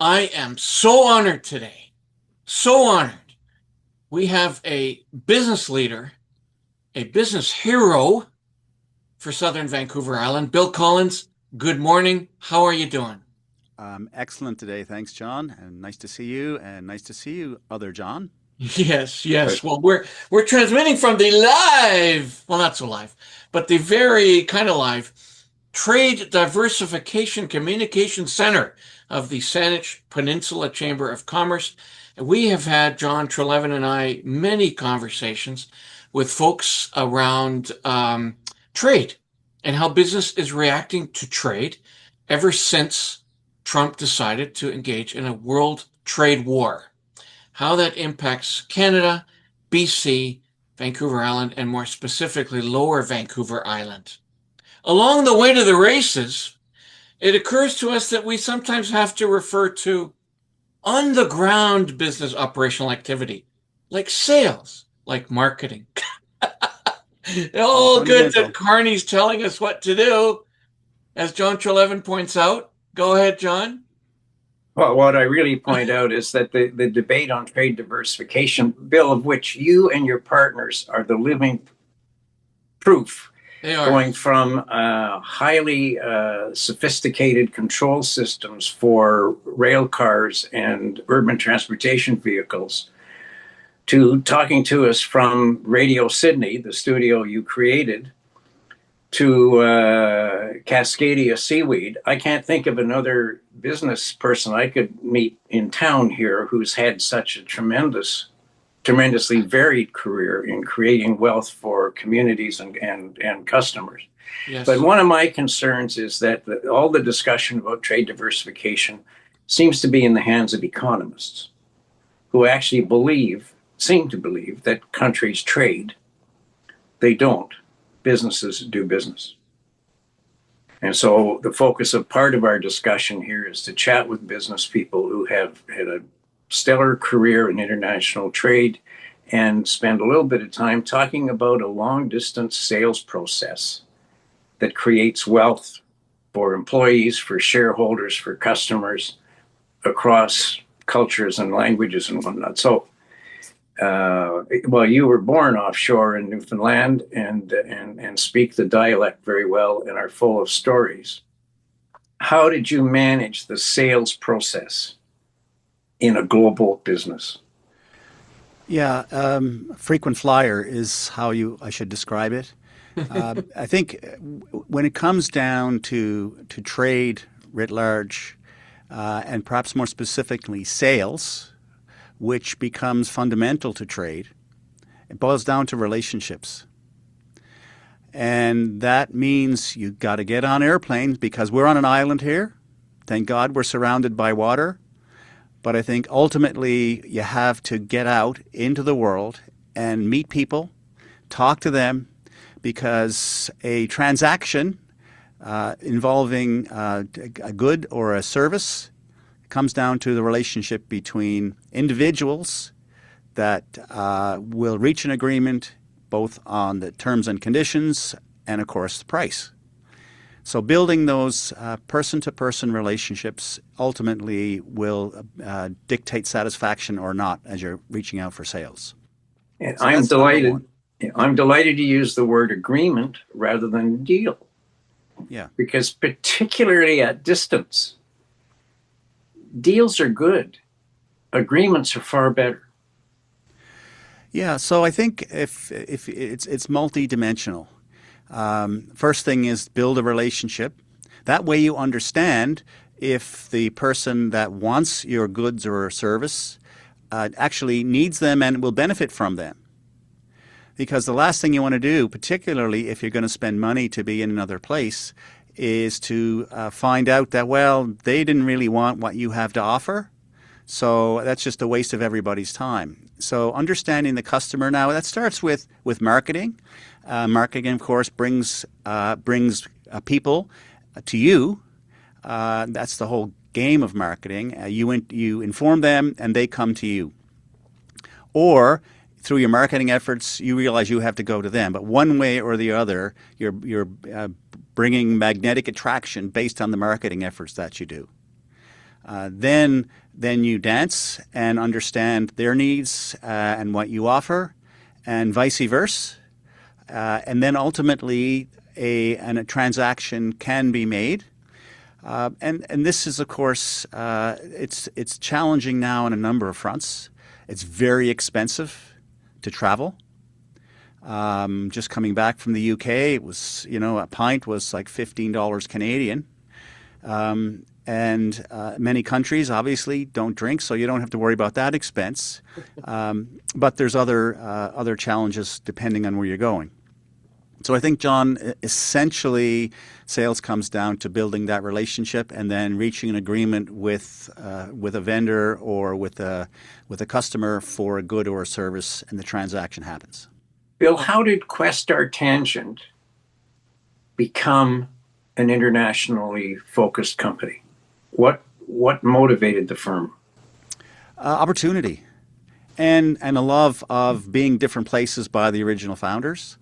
I am so honored today. So honored. We have a business leader, a business hero for Southern Vancouver Island. Bill Collins, good morning. How are you doing? Excellent today. Thanks, John. And nice to see you. And nice to see you, other John. Yes, yes. Well, we're transmitting from the live, well, not so live, but the very kind of live Trade Diversification Communication Center of the Saanich Peninsula Chamber of Commerce. And we have had, John Trelevin and I, many conversations with folks around trade and how business is reacting to trade ever since Trump decided to engage in a world trade war, how that impacts Canada, BC, Vancouver Island, and more specifically, Lower Vancouver Island. Along the way to the races, it occurs to us that we sometimes have to refer to on the ground business operational activity, like sales, like marketing. All All good that fundamental. Carney's telling us what to do, as John Trelevin points out. Go ahead, John. Well, what I really point out is that the debate on trade diversification, Bill, of which you and your partners are the living proof, They are. going from highly sophisticated control systems for rail cars and urban transportation vehicles to talking to us from Radio Sydney, the studio you created, to Cascadia Seaweed. I can't think of another business person I could meet in town here who's had such a tremendously varied career in creating wealth for communities and customers. But Yes. one of my concerns is that all the discussion about trade diversification seems to be in the hands of economists who actually seem to believe that countries trade. They don't. Businesses do business. And so the focus of part of our discussion here is to chat with business people who have had a stellar career in international trade and spend a little bit of time talking about a long distance sales process that creates wealth for employees, for shareholders, for customers across cultures and languages and whatnot. So well, you were born offshore in Newfoundland and speak the dialect very well and are full of stories. How did you manage the sales process in a global business? Yeah, frequent flyer is how I should describe it. I think when it comes down to trade writ large, and perhaps more specifically sales, which becomes fundamental to trade, it boils down to relationships. And that means you got to get on airplanes because we're on an island here. Thank God we're surrounded by water. But I think ultimately you have to get out into the world and meet people, talk to them, because a transaction involving a good or a service comes down to the relationship between individuals that will reach an agreement both on the terms and conditions and, of course, the price. So building those person-to-person relationships ultimately will dictate satisfaction or not as you're reaching out for sales. And So that's number one. I'm delighted to use the word agreement rather than deal, Yeah. because particularly at distance, deals are good. Agreements are far better. Yeah, so I think if it's multidimensional. First thing is build a relationship. That way you understand if the person that wants your goods or service actually needs them and will benefit from them. Because the last thing you want to do, particularly if you're going to spend money to be in another place, is to find out that, well, they didn't really want what you have to offer. So that's just a waste of everybody's time. So understanding the customer now, that starts with marketing. Marketing, of course, brings people to you. That's the whole game of marketing. You inform them and they come to you. Or through your marketing efforts, you realize you have to go to them. But one way or the other, you're bringing magnetic attraction based on the marketing efforts that you do. Then you dance and understand their needs and what you offer, and vice versa. And then ultimately, a transaction can be made. And this is, of course, it's challenging now on a number of fronts. It's very expensive to travel. Just coming back from the UK, it was, a pint was like $15 Canadian. And many countries obviously don't drink, so you don't have to worry about that expense. But there's other challenges depending on where you're going. So I think, John, essentially sales comes down to building that relationship and then reaching an agreement with a vendor or with a customer for a good or a service, and the transaction happens. Bill, how did Questar Tangent become an internationally focused company? What motivated the firm? Opportunity and a love of being different places by the original founders.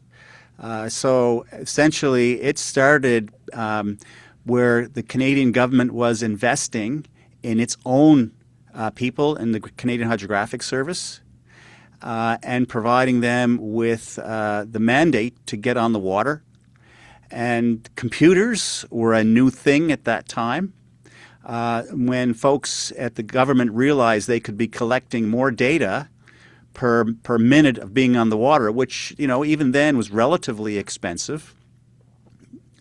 So essentially, it started where the Canadian government was investing in its own people in the Canadian Hydrographic Service and providing them with the mandate to get on the water. And computers were a new thing at that time. When folks at the government realized they could be collecting more data per minute of being on the water, which, even then was relatively expensive.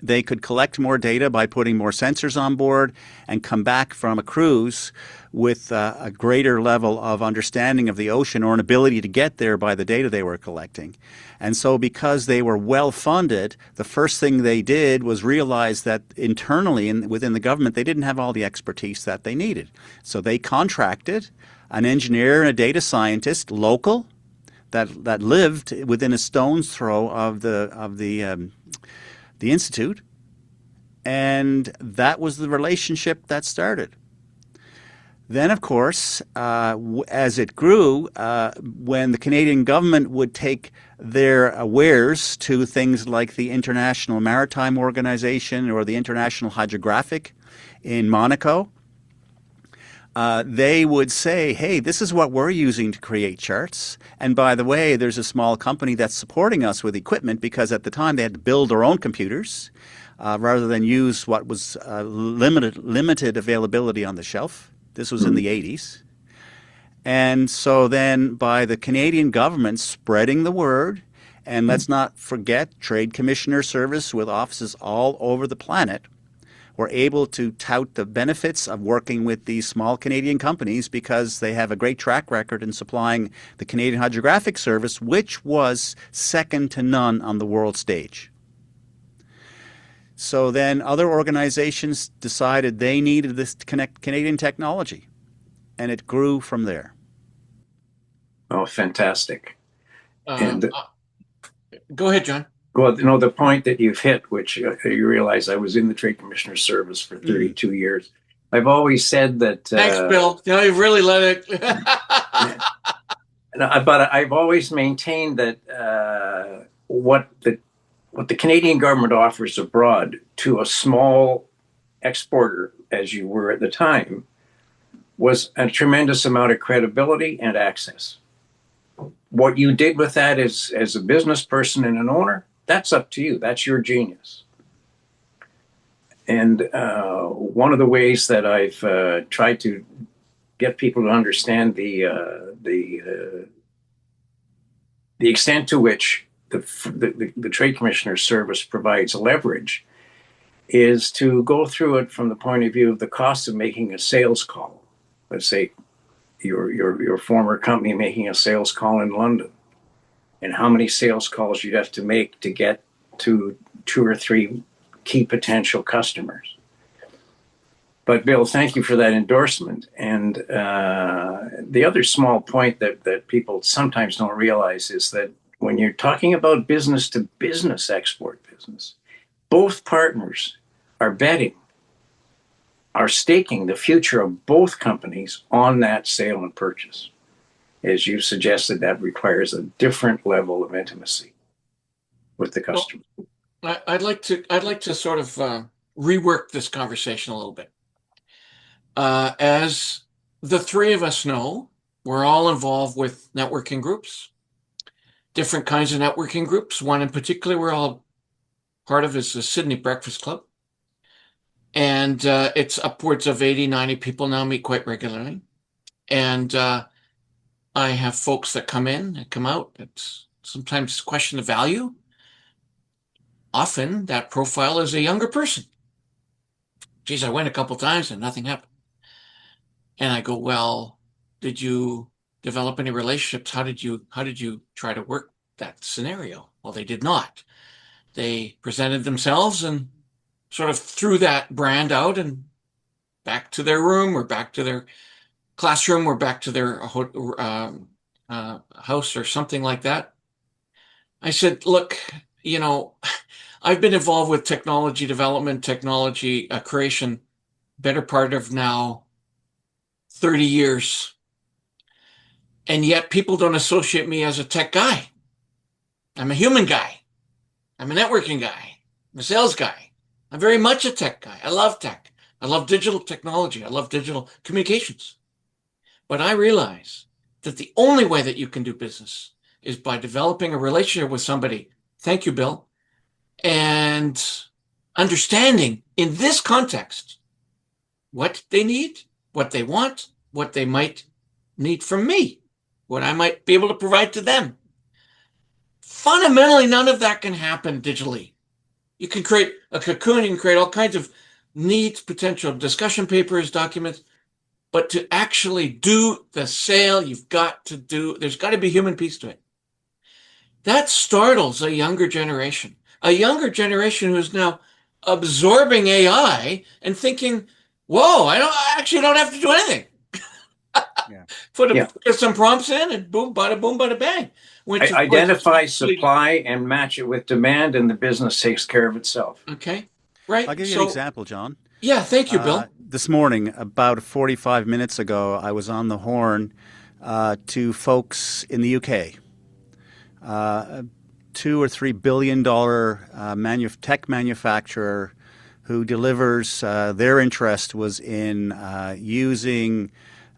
They could collect more data by putting more sensors on board and come back from a cruise with a greater level of understanding of the ocean or an ability to get there by the data they were collecting. And so because they were well funded, the first thing they did was realize that internally and within the government, they didn't have all the expertise that they needed. So they contracted an engineer and a data scientist, local, that lived within a stone's throw of the institute, and that was the relationship that started. Then, of course, as it grew, when the Canadian government would take their wares to things like the International Maritime Organization or the International Hydrographic in Monaco, they would say, hey, this is what we're using to create charts. And by the way, there's a small company that's supporting us with equipment, because at the time they had to build their own computers rather than use what was limited availability on the shelf. This was in the 80s. And so then by the Canadian government spreading the word, and let's not forget Trade Commissioner Service with offices all over the planet, were able to tout the benefits of working with these small Canadian companies because they have a great track record in supplying the Canadian Hydrographic Service, which was second to none on the world stage. So then other organizations decided they needed this to connect Canadian technology, and it grew from there. Oh, fantastic. And go ahead, John. Well, the point that you've hit, which you realize I was in the Trade Commissioner Service for 32 years. I've always said that. Thanks, Bill. You've really let it. But I've always maintained that what the Canadian government offers abroad to a small exporter, as you were at the time, was a tremendous amount of credibility and access. What you did with that as a business person and an owner, that's up to you. That's your genius. And one of the ways that I've tried to get people to understand the extent to which the Trade Commissioner Service provides leverage is to go through it from the point of view of the cost of making a sales call. Let's say your former company making a sales call in London, and how many sales calls you'd have to make to get to 2 or 3 key potential customers. But Bill, thank you for that endorsement. And the other small point that people sometimes don't realize is that when you're talking about business to business export business, both partners are betting, are staking the future of both companies on that sale and purchase. As you suggested, that requires a different level of intimacy with the customer. Well, I'd like to sort of rework this conversation a little bit. As the three of us know, we're all involved with networking groups, different kinds of networking groups. One in particular we're all part of is the Sydney Breakfast Club. And it's upwards of 80, 90 people now meet quite regularly. And I have folks that come in and come out. It's sometimes a question of value. Often that profile is a younger person. Geez, I went a couple times and nothing happened. And I go, well, did you develop any relationships? How did you try to work that scenario? Well, they did not. They presented themselves and sort of threw that brand out and back to their room or back to their classroom or back to their house or something like that. I said, look, I've been involved with technology development, technology creation, better part of now 30 years. And yet people don't associate me as a tech guy. I'm a human guy. I'm a networking guy. I'm a sales guy. I'm very much a tech guy. I love tech. I love digital technology. I love digital communications. But I realize that the only way that you can do business is by developing a relationship with somebody. Thank you, Bill. And understanding in this context what they need, what they want, what they might need from me, what I might be able to provide to them. Fundamentally, none of that can happen digitally. You can create a cocoon, you can create all kinds of neat potential discussion papers, documents, but to actually do the sale, there's got to be human piece to it. That startles a younger generation who is now absorbing AI and thinking, whoa, I actually don't have to do anything. Yeah. Put some prompts in and boom, bada bang. Which identify supply and match it with demand, and the business takes care of itself. Okay, right. I'll give you an example, John. Yeah, thank you, Bill. This morning, about 45 minutes ago, I was on the horn to folks in the UK. $2 or $3 billion tech manufacturer who delivers their interest was in using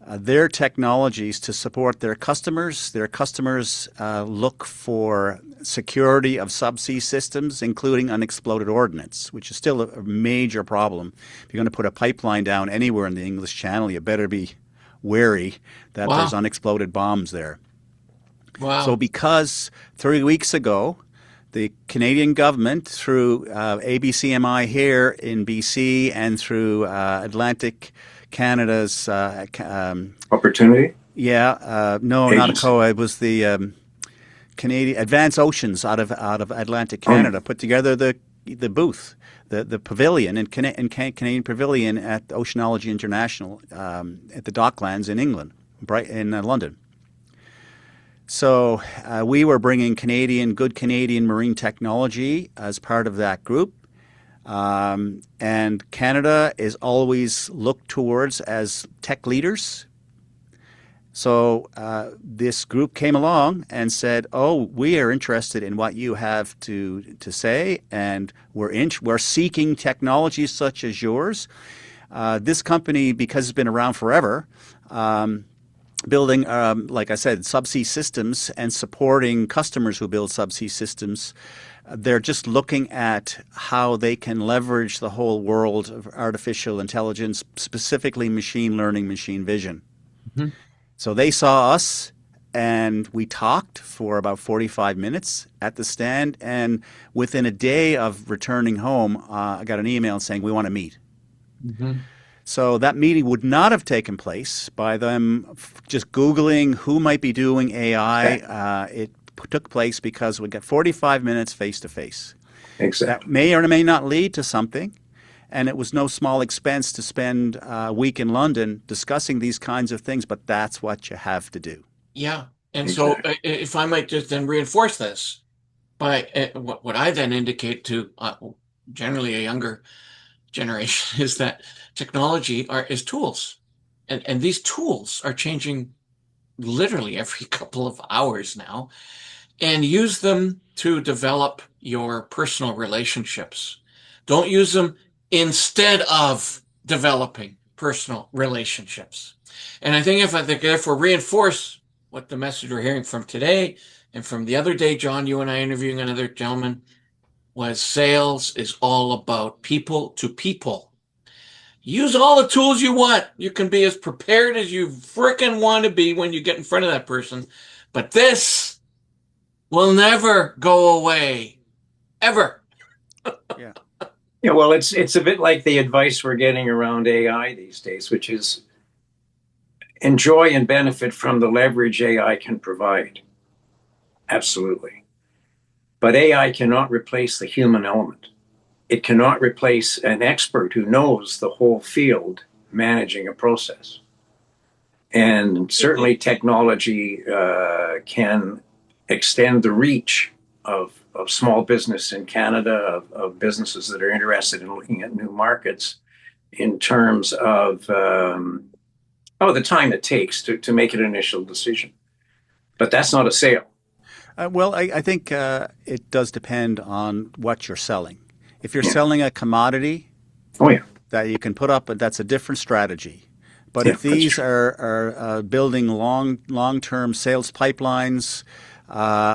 their technologies to support their customers. Their customers look for security of subsea systems, including unexploded ordnance, which is still a major problem. If you're going to put a pipeline down anywhere in the English Channel, you better be wary that there's unexploded bombs there. Wow. So because 3 weeks ago, the Canadian government, through ABCMI here in BC and through Atlantic Canada's opportunity. Yeah, no, Agency. not ACOA. It was the Canadian Advanced Oceans out of Atlantic Canada put together the booth, the pavilion in Canadian Pavilion at Oceanology International at the Docklands in England, in London. So we were bringing good Canadian marine technology as part of that group. And Canada is always looked towards as tech leaders. So this group came along and said, "Oh, we are interested in what you have to say, and we're seeking technologies such as yours." This company, because it's been around forever, building, like I said, subsea systems and supporting customers who build subsea systems. They're just looking at how they can leverage the whole world of artificial intelligence, specifically machine learning, machine vision. Mm-hmm. So they saw us, and we talked for about 45 minutes at the stand. And within a day of returning home, I got an email saying, "We want to meet." Mm-hmm. So that meeting would not have taken place by them just Googling who might be doing AI. It took place because we got 45 minutes face-to-face. Exactly. That may or may not lead to something. And it was no small expense to spend a week in London discussing these kinds of things, but that's what you have to do. Yeah. And so if I might just then reinforce this by what I then indicate to generally a younger generation is that technology is tools. And these tools are changing literally every couple of hours now, and use them to develop your personal relationships. Don't use them instead of developing interpersonal relationships. And I think if we reinforce what the message we're hearing from today and from the other day, John, you and I interviewing another gentleman, was sales is all about people to people. Use all the tools you want. You can be as prepared as you frickin' want to be when you get in front of that person. But this will never go away. Ever. Yeah. Yeah, well, it's a bit like the advice we're getting around AI these days, which is enjoy and benefit from the leverage AI can provide. Absolutely. But AI cannot replace the human element. It cannot replace an expert who knows the whole field managing a process. And certainly technology can extend the reach of small business in Canada, of businesses that are interested in looking at new markets in terms of the time it takes to make an initial decision. But that's not a sale. Well, I think it does depend on what you're selling. If you're Yeah. selling a commodity Oh, yeah. that you can put up, that's a different strategy. But Yeah, if that's these true. are building long-term sales pipelines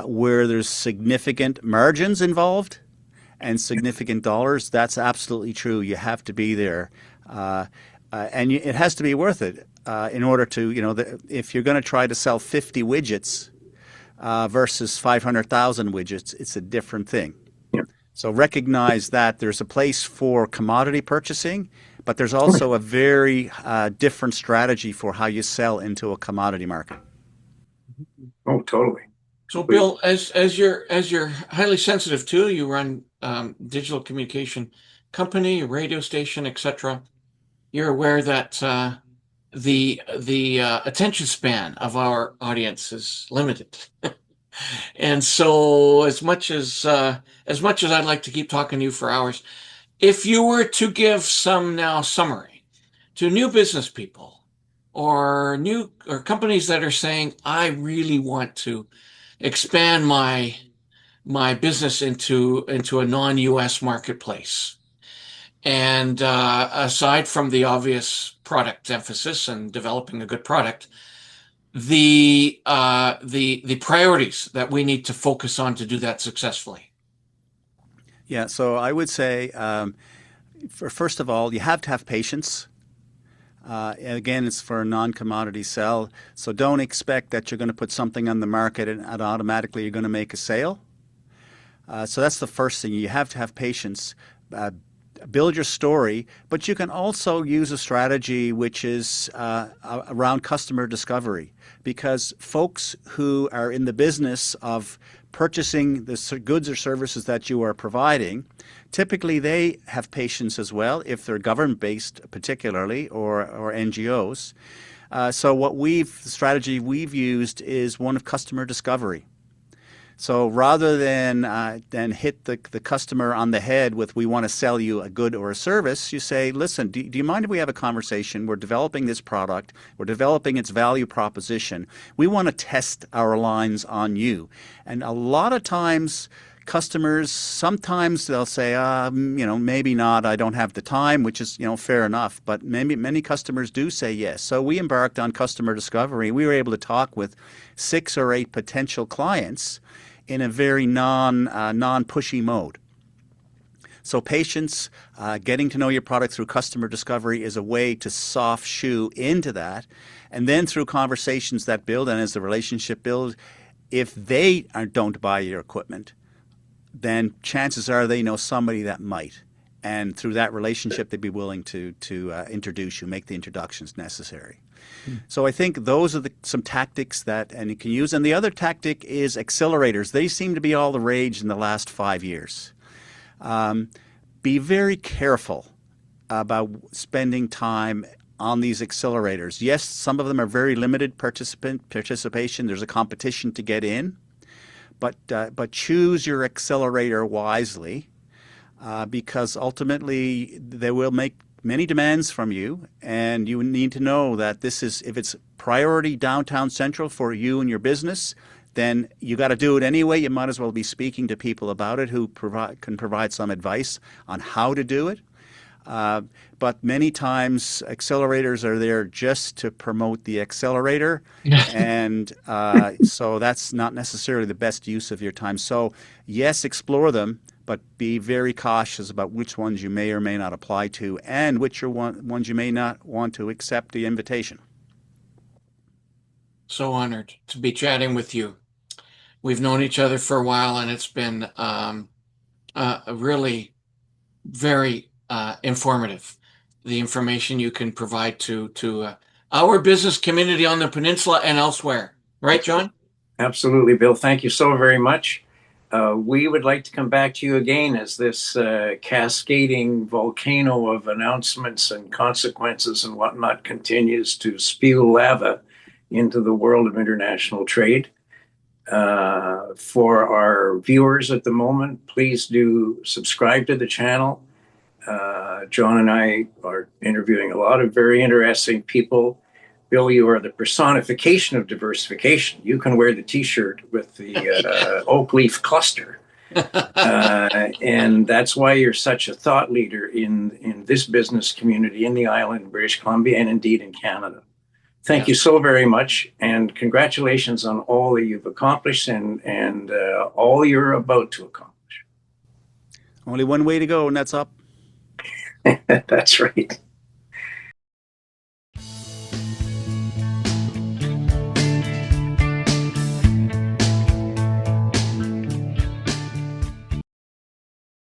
where there's significant margins involved and significant dollars, that's absolutely true. You have to be there. And it has to be worth it in order to, if you're going to try to sell 50 widgets versus 500,000 widgets, it's a different thing. Yeah. So recognize that there's a place for commodity purchasing, but there's also a very different strategy for how you sell into a commodity market. Oh, totally. So, Bill, as you're highly sensitive too, you run digital communication company, a radio station, etc. You're aware that the attention span of our audience is limited, and so as much as I'd like to keep talking to you for hours, if you were to give some now summary to new business people or companies that are saying, I really want to expand my business into a non-US marketplace. And aside from the obvious product emphasis and developing a good product, the priorities that we need to focus on to do that successfully. Yeah, so I would say, first of all, you have to have patience. Again, it's for a non-commodity sell, so don't expect that you're going to put something on the market and automatically you're going to make a sale. So that's the first thing. You have to have patience. Build your story, but you can also use a strategy which is around customer discovery, because folks who are in the business of purchasing the goods or services that you are providing, typically they have patience as well if they're government-based particularly or NGOs. So the strategy we've used is one of customer discovery. So rather than hit the customer on the head with, we want to sell you a good or a service, you say, listen, do you mind if we have a conversation? We're developing this product. We're developing its value proposition. We want to test our lines on you. And a lot of times, customers, sometimes they'll say, maybe not, I don't have the time, which is, fair enough. But many customers do say yes. So we embarked on customer discovery. We were able to talk with 6 or 8 potential clients in a very non-pushy mode. So patience, getting to know your product through customer discovery is a way to soft shoe into that. And then through conversations that build, and as the relationship builds, if they don't buy your equipment, then chances are they know somebody that might. And through that relationship, they'd be willing to introduce you, make the introductions necessary. So I think those are some tactics and you can use. And the other tactic is accelerators. They seem to be all the rage in the last 5 years. Be very careful about spending time on these accelerators. Yes, some of them are very limited participation. There's a competition to get in. But choose your accelerator wisely because ultimately they will make many demands from you, and you need to know that if it's priority downtown central for you and your business, then you got to do it anyway. You might as well be speaking to people about it who can provide some advice on how to do it. But many times accelerators are there just to promote the accelerator. And so that's not necessarily the best use of your time. So yes, explore them, but be very cautious about which ones you may or may not apply to and which ones you may not want to accept the invitation. So honored to be chatting with you. We've known each other for a while, and it's been really very informative. The information you can provide to our business community on the peninsula and elsewhere. Right, John? Absolutely, Bill. Thank you so very much. We would like to come back to you again as this cascading volcano of announcements and consequences and whatnot continues to spew lava into the world of international trade. For our viewers at the moment, please do subscribe to the channel. John and I are interviewing a lot of very interesting people. Bill, you are the personification of diversification. You can wear the T-shirt with the oak leaf cluster. And that's why you're such a thought leader in this business community in the island, British Columbia, and indeed in Canada. Thank you so very much, and congratulations on all that you've accomplished and all you're about to accomplish. Only one way to go, and that's up. That's right.